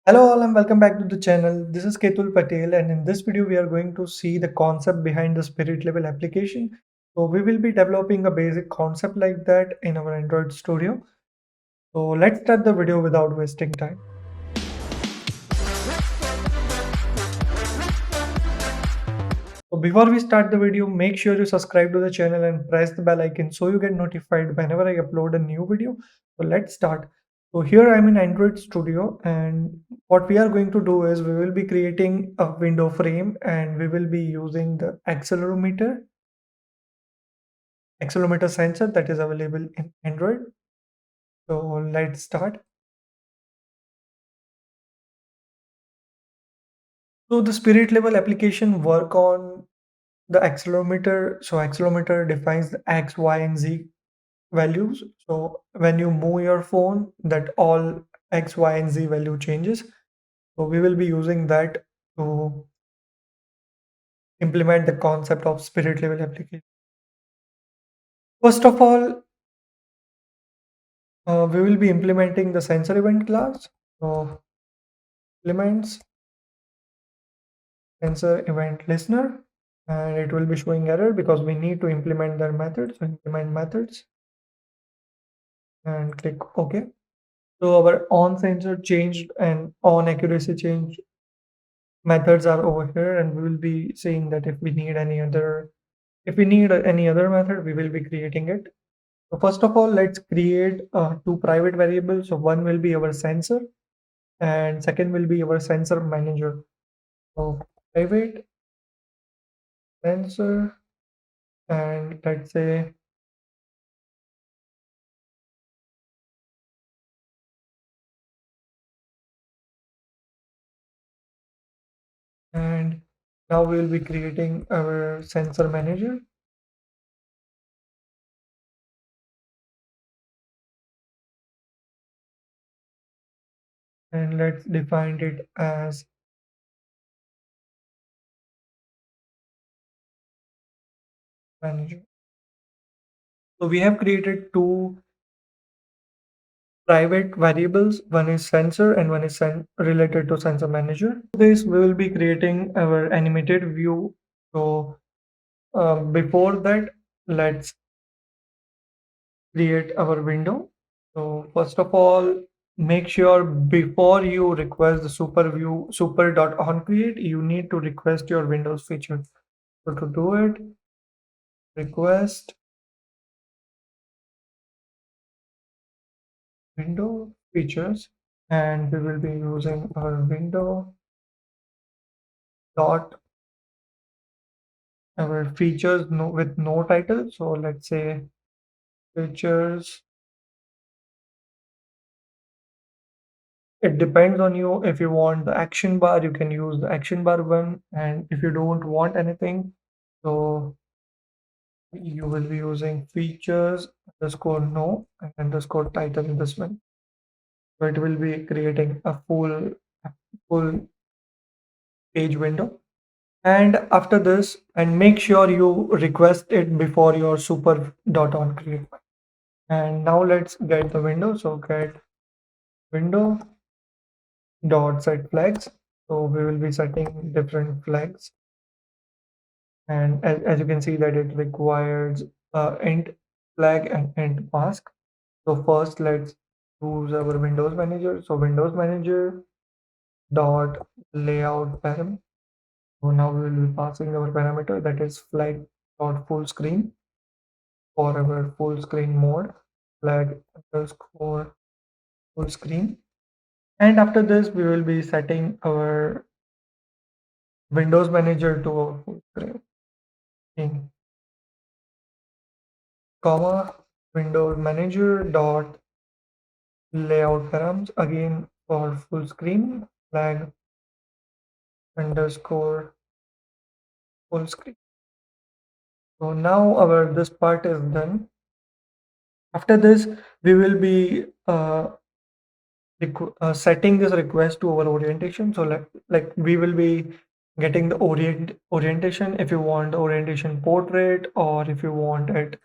Hello all and welcome back to the channel. This is Ketul Patel and in this video we are going to see the concept behind the spirit level application. So we will be developing a basic concept like that in our Android Studio. So let's start the video without wasting time. So before we start the video, make sure you subscribe to the channel and press the bell icon so you get notified whenever I upload a new video. So let's start. So here I'm in Android Studio and what we are going to do is we will be creating a window frame and we will be using the accelerometer sensor that is available in Android. So let's start. So the spirit level application work on the accelerometer. So accelerometer defines the X, Y, and Z values. So when you move your phone, that all X, Y, and Z value changes. So we will be using that to implement the concept of spirit level application. First of all, we will be implementing the sensor event class. So implements sensor event listener, and it will be showing error because we need to implement their method. So implement methods and click OK. So our on sensor changed and on accuracy changed methods are over here, and we will be saying that if we need any other method, we will be creating it. So first of all, let's create two private variables. So one will be our sensor and second will be our sensor manager. So private sensor, and let's say, and now we will be creating our sensor manager. And let's define it as manager. So we have created two private variables. One is sensor and one is related to sensor manager. This we will be creating our animated view. So before that, let's create our window. So first of all, make sure before you request the super view super.onCreate, you need to request your Windows feature. So to do it, request window features, and we will be using our window dot our features no, with no title. So let's say features. It depends on you. If you want the action bar, you can use the action bar one, and if you don't want anything, so you will be using features underscore no and underscore title in this one. So it will be creating a full page window. And after this, and make sure you request it before your super dot on create. And now let's get the window. So get window dot set flags. So we will be setting different flags. And as you can see that it requires int flag and int mask. So first let's use our Windows Manager. So Windows Manager dot layout param. So now we will be passing our parameter that is flag dot full screen for our full screen mode, flag underscore full screen. And after this, we will be setting our Windows Manager to a full screen, comma Windows Manager dot layout params again for full screen, flag underscore full screen. So now our this part is done. After this, we will be setting this request to our orientation. So like we will be getting the orientation. If you want the orientation portrait or if you want it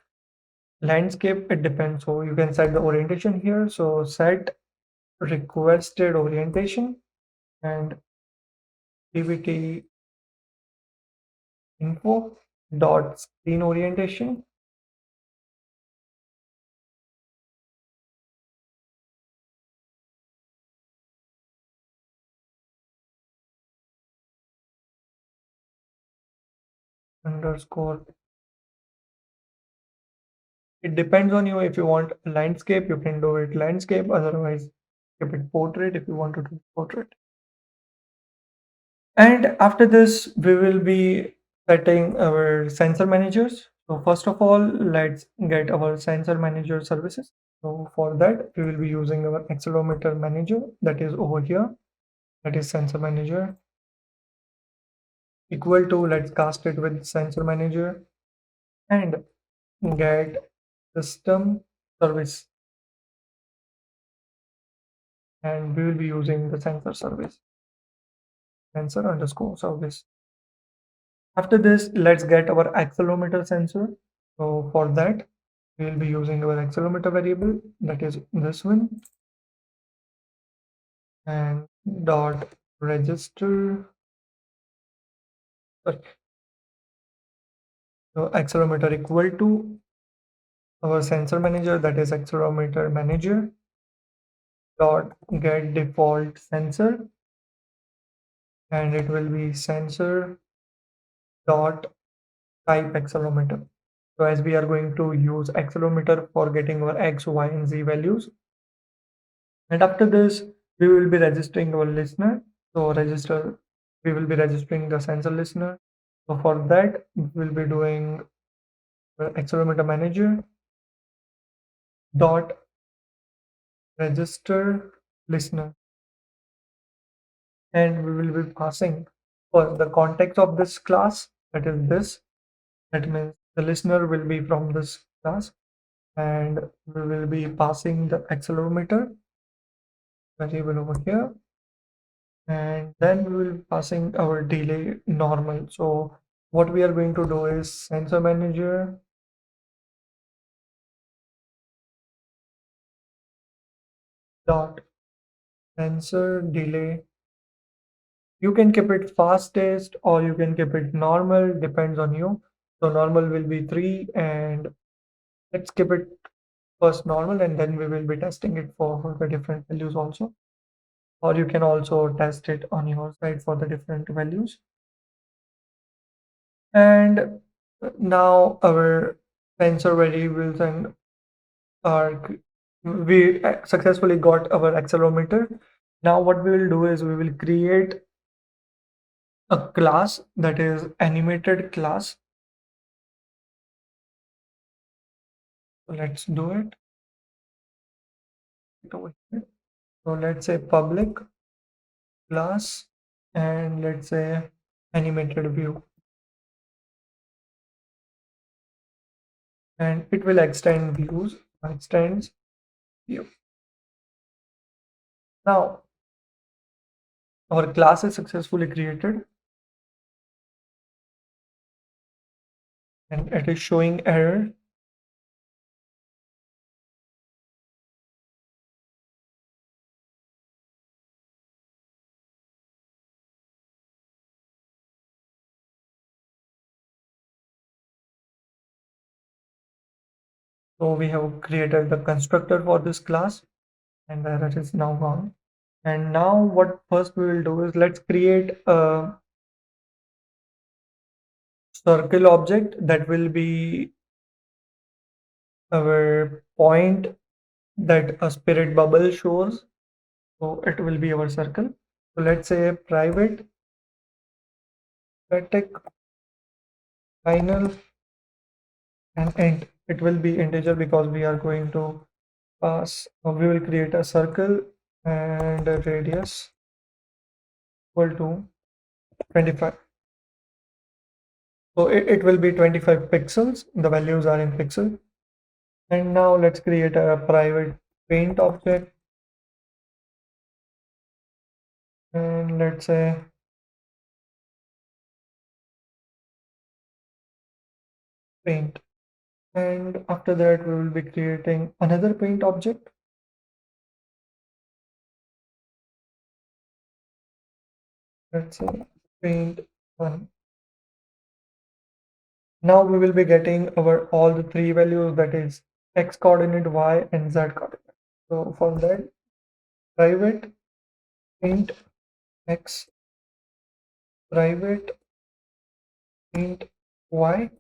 landscape, it depends. So you can set the orientation here. So set requested orientation, and activity info dot screen orientation underscore. It depends on you. If you want landscape, you can do it landscape. Otherwise, keep it portrait if you want to do portrait. And after this, we will be setting our sensor managers. So first of all, let's get our sensor manager services. So for that, we will be using our accelerometer manager that is over here. That is sensor manager equal to, let's cast it with sensor manager and get system service, and we will be using the sensor service, sensor underscore service. After this, let's get our accelerometer sensor. So for that, we will be using our accelerometer variable, that is this one, and dot register. Sorry, so accelerometer equal to our sensor manager, that is accelerometer manager dot get default sensor, and it will be sensor dot type accelerometer. So as we are going to use accelerometer for getting our x, y, and z values, and after this we will be registering our listener. So register, we will be registering the sensor listener. So for that we will be doing accelerometer manager dot register listener, and we will be passing for the context of this class, that is this. That means the listener will be from this class, and we will be passing the accelerometer variable over here, and then we will be passing our delay normal. So what we are going to do is sensor manager dot sensor delay. You can keep it fastest or you can keep it normal, depends on you. So normal will be 3, and let's keep it first normal, and then we will be testing it for the different values also. Or you can also test it on your side for the different values. And now our sensor variables and our we successfully got our accelerometer. Now what we will do is we will create a class, that is animated class. So let's do it over here. So let's say public class, and let's say animated view, and it will extend views, extends view. Now our class is successfully created, and it is showing error. So we have created the constructor for this class, and the error is now gone. And now what first we will do is let's create a circle object that will be our point that a spirit bubble shows. So it will be our circle. So let's say private static final and int. It will be integer because we are going to pass. We will create a circle and a radius equal to 25. So it will be 25 pixels. The values are in pixel. And now let's create a private paint object, and let's say paint. And after that we will be creating another paint object, let's say paint one. Now we will be getting our all the three values, that is x coordinate, y and z coordinate. So for that, private int x, private int y,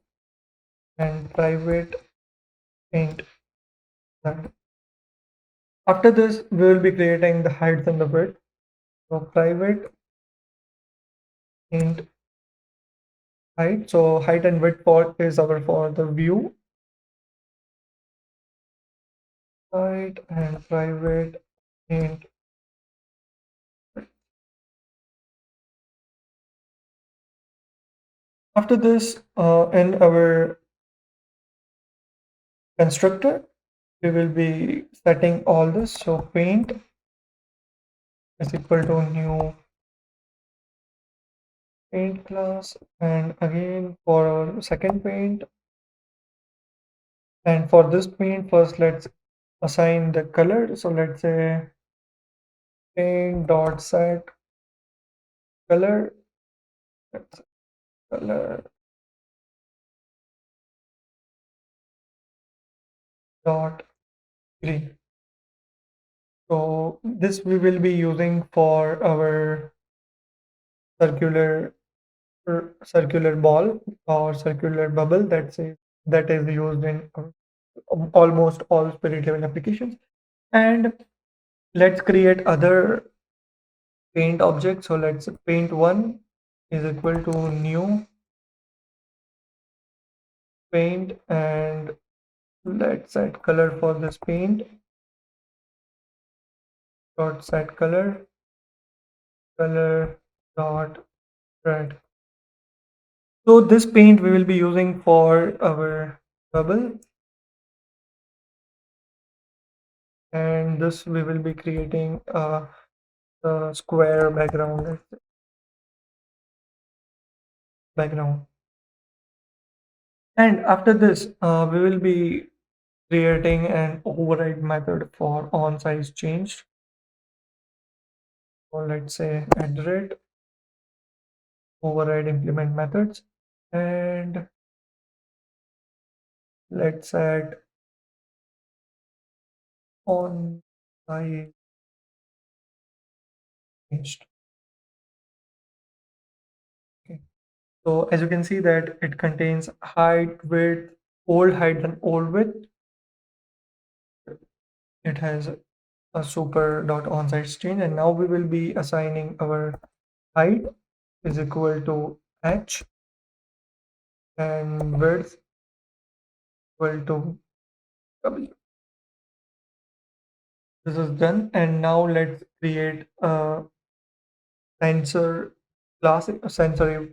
and private int z. After this, we will be creating the height and the width. So private int height. So height and width for is our for the view height, and private int. After this, in our constructor, we will be setting all this. So paint is equal to new paint class, and again for our second paint, and for this paint first let's assign the color. So let's say paint dot set color, let's color dot green. So this we will be using for our circular circular ball or circular bubble, that is used in almost all spirit level applications. And let's create other paint objects. So let's paint one is equal to new paint, and let's set color for this paint dot set color dot red. So this paint we will be using for our bubble, and this we will be creating a square background. And after this, we will be creating an override method for on size change. Or let's say at the rate override implement methods, and let's add on size changed. Okay. So as you can see that it contains height, width, old height and old width. It has a super dot on size change, and now we will be assigning our height is equal to h, and width equal to w. This is done, and now let's create a sensor class, a sensor.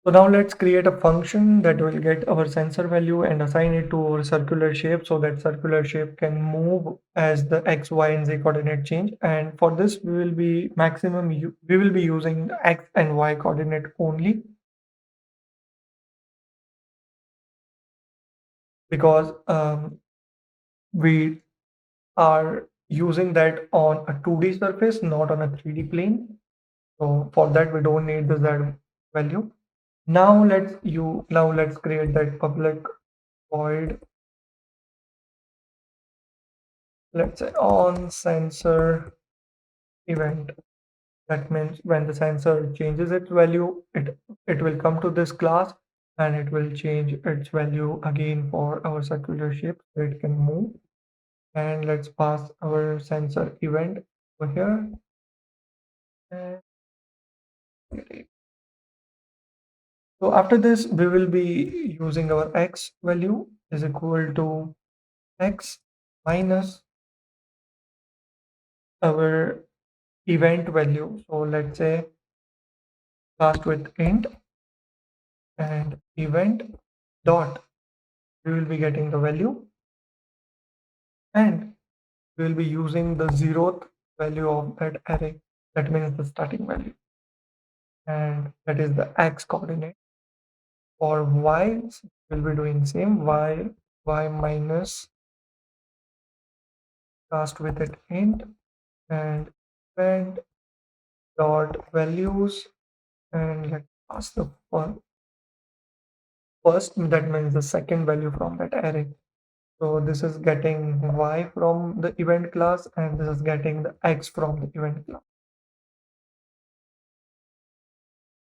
So now let's create a function that will get our sensor value and assign it to our circular shape, so that circular shape can move as the x, y, and z coordinate change. And for this, we will be using the x and y coordinate only, because we are using that on a 2D surface, not on a 3D plane. So for that, we don't need the z value. Now let's create that public void, let's say on sensor event. That means when the sensor changes its value, it will come to this class, and it will change its value again for our circular shape so it can move. And let's pass our sensor event over here. And so after this, we will be using our x value is equal to x minus our event value. So let's say cast with int and event dot, we will be getting the value, and we will be using the zeroth value of that array. That means the starting value, and that is the x coordinate. For y, we'll be doing same y minus cast with it int and event dot values, and let's pass the first, that means the second value from that array. So this is getting y from the event class, and this is getting the x from the event class.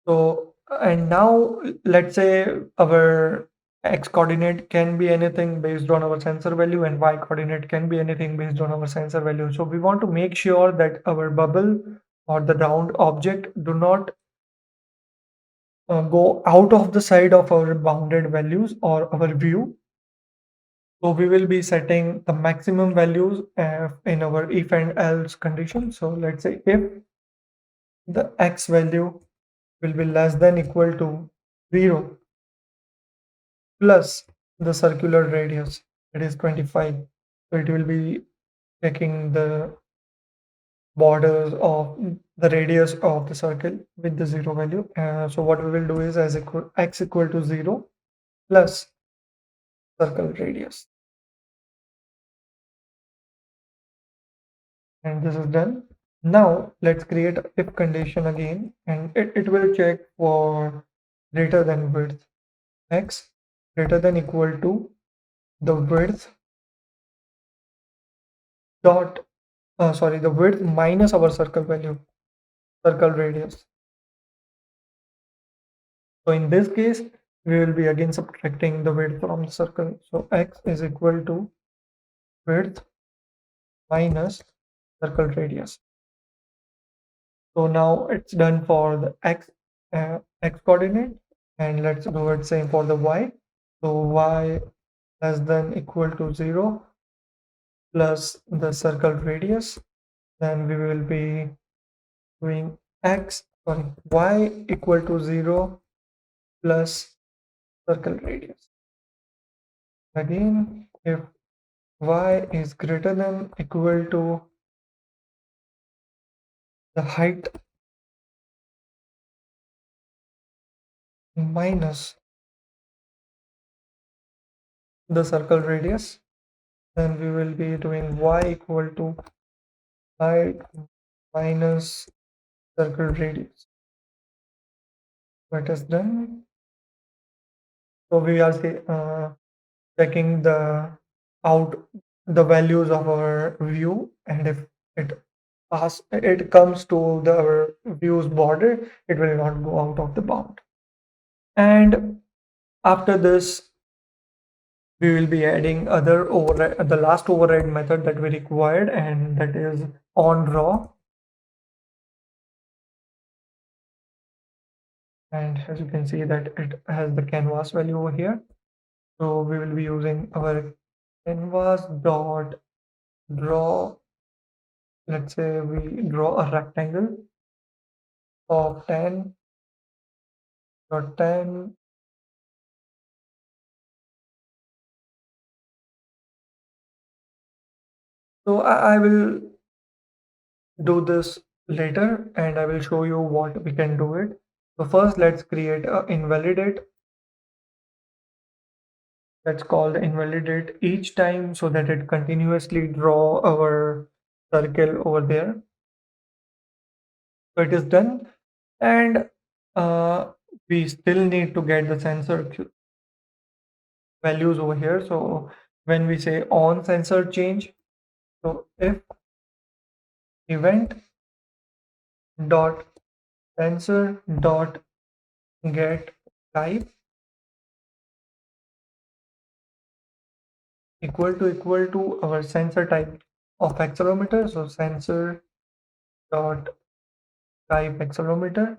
So, and now let's say our x coordinate can be anything based on our sensor value, and y coordinate can be anything based on our sensor value. So we want to make sure that our bubble or the round object do not go out of the side of our bounded values or our view. So we will be setting the maximum values in our if and else condition. So let's say if the x value will be less than equal to 0 plus the circular radius, that is 25. So it will be taking the borders of the radius of the circle with the 0 value. So what we will do is as x equal to 0 plus circle radius, and this is done. Now let's create a if condition again, and it will check for greater than width x greater than equal to the width dot sorry, the width minus our circle value, circle radius. So in this case, we will be again subtracting the width from the circle. So x is equal to width minus circle radius. So now it's done for the x coordinate, and let's do it same for the y. So y less than equal to 0 plus the circle radius. Then we will be doing y equal to 0 plus circle radius. Again, if y is greater than equal to the height minus the circle radius, then we will be doing y equal to height minus circle radius. What is done? So we are checking out the values of our view, and if it comes to the our view's border, it will not go out of the bound. And after this, we will be adding other override, the last override method that we required, and that is on draw. And as you can see that it has the canvas value over here. So we will be using our canvas dot draw. Let's say we draw a rectangle of 10 dot 10. So I will do this later, and I will show you what we can do it. So first let's create a invalidate. Let's call the invalidate each time so that it continuously draw our circle over there. So it is done, and we still need to get the sensor values over here. So when we say on sensor change, so if event dot sensor dot get type equal to our sensor type of accelerometer, so sensor dot type accelerometer,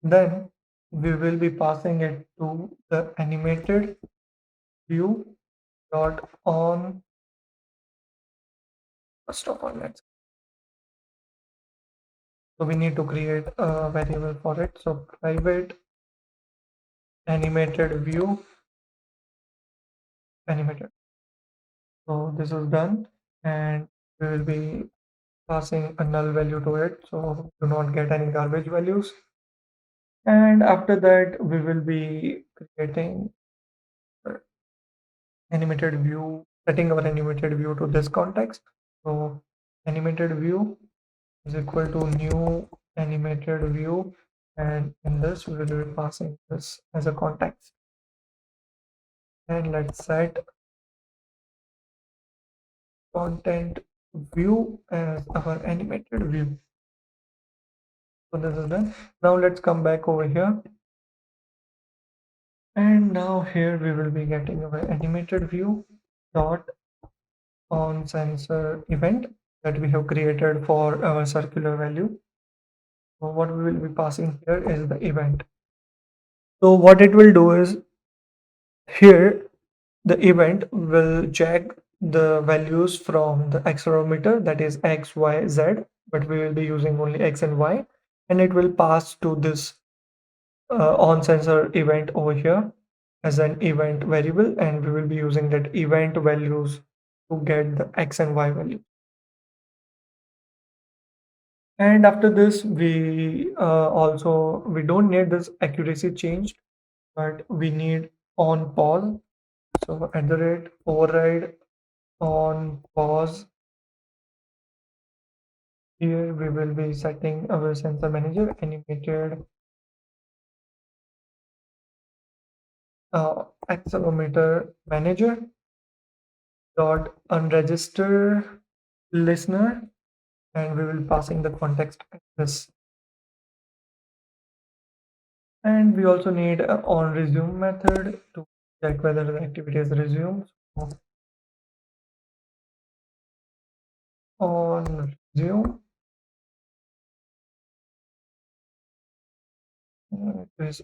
then we will be passing it to the animated view dot on. First of all, let's so we need to create a variable for it. So private animated view animated. So this is done, and we will be passing a null value to it, so do not get any garbage values. And after that, we will be creating animated view, setting our animated view to this context. So animated view is equal to new animated view, and in this we will be passing this as a context. And let's set content view as our animated view. So this is done. Now let's come back over here. And now here we will be getting our animated view dot on sensor event that we have created for our circular value. So what we will be passing here is the event. So what it will do is here the event will check the values from the accelerometer, that is x, y, z, but we will be using only x and y, and it will pass to this on sensor event over here as an event variable, and we will be using that event values to get the x and y value. And after this, we don't need this accuracy changed, but we need on pause. So at the rate override on pause. Here we will be setting our sensor manager animated accelerometer manager dot unregister listener, and we will passing the context like this. And we also need a on resume method to check whether the activity is resumed. So on resume is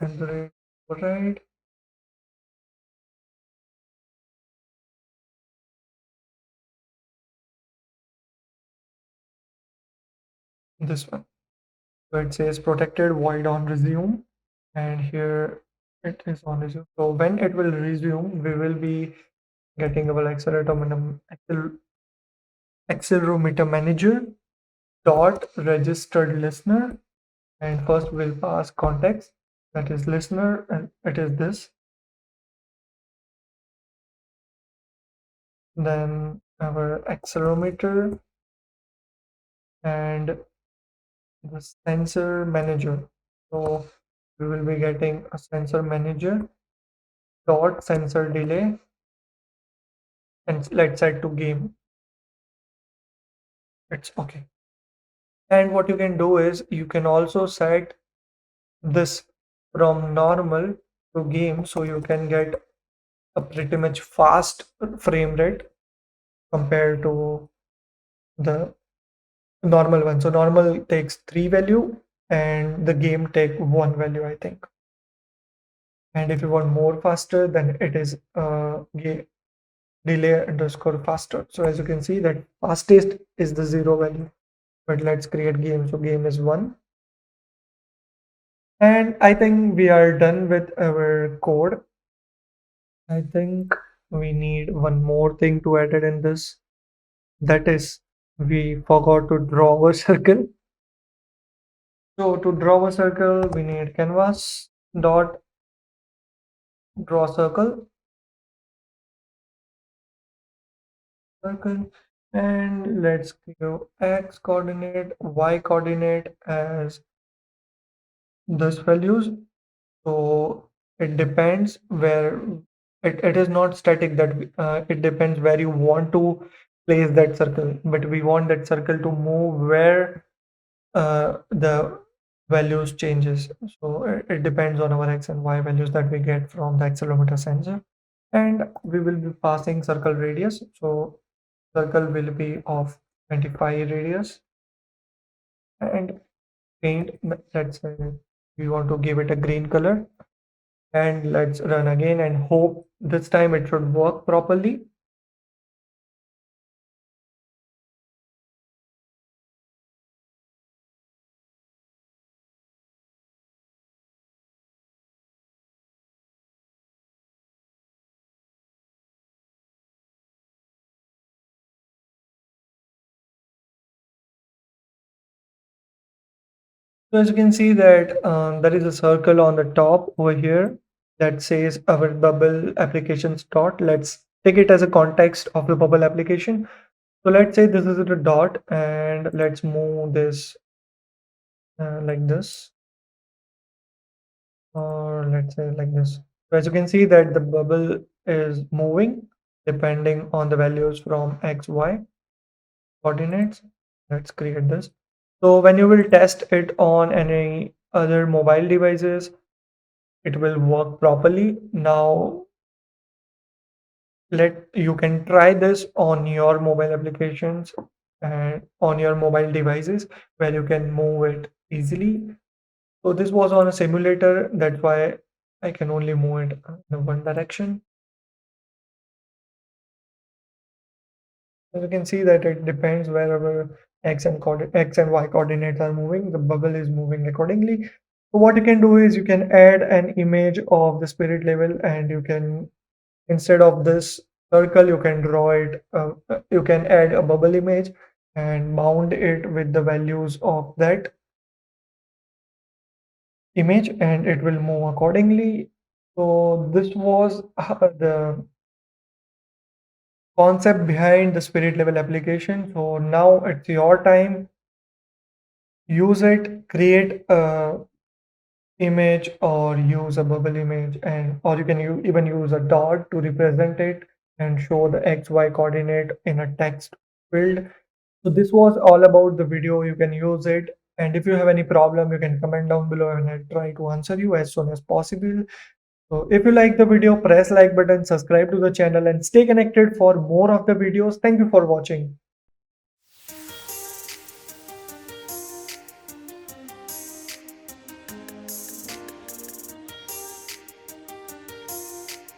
at the rate override this one. So it says protected void on resume, and here it is on resume. So when it will resume, we will be getting our accelerometer manager dot registered listener, and first we'll pass context, that is listener, and it is this. Then our accelerometer and the sensor manager. So we will be getting a sensor manager dot sensor delay, and let's set to game. It's okay. And what you can do is you can also set this from normal to game, so you can get a pretty much fast frame rate compared to the normal one. So normal takes 3 value and the game take 1 value, I think. And if you want more faster, then it is delay underscore faster. So as you can see that fastest is the 0 value, but let's create game. So game is 1. And I think we are done with our code. I think we need one more thing to add it in this. That is, we forgot to draw a circle. So to draw a circle, we need canvas dot draw circle, and let's give x coordinate, y coordinate as this values. So it depends where it is not static, that it depends where you want to place that circle, but we want that circle to move where the values changes. So it depends on our x and y values that we get from the accelerometer sensor, and we will be passing circle radius. So circle will be of 25 radius, and paint, let's say we want to give it a green color, and let's run again and hope this time it should work properly. So as you can see that there is a circle on the top over here that says our bubble applications dot. Let's take it as a context of the bubble application. So let's say this is the dot, and let's move this like this, or let's say like this. So as you can see that the bubble is moving depending on the values from x, y coordinates. Let's create this. So when you will test it on any other mobile devices, it will work properly. Now let you can try this on your mobile applications and on your mobile devices where you can move it easily. So this was on a simulator, that's why I can only move it in one direction. As you can see that it depends wherever x and y coordinates are moving, the bubble is moving accordingly. So what you can do is you can add an image of the spirit level, and you can, instead of this circle, you can draw it, you can add a bubble image and mount it with the values of that image, and it will move accordingly. So this was the concept behind the spirit level application. So now it's your time. Use it, create a image or use a bubble image, and or you can even use a dot to represent it and show the xy coordinate in a text field. So this was all about the video. You can use it, and if you have any problem you can comment down below and I'll try to answer you as soon as possible. So if you like the video, press like button, subscribe to the channel and stay connected for more of the videos. Thank you for watching.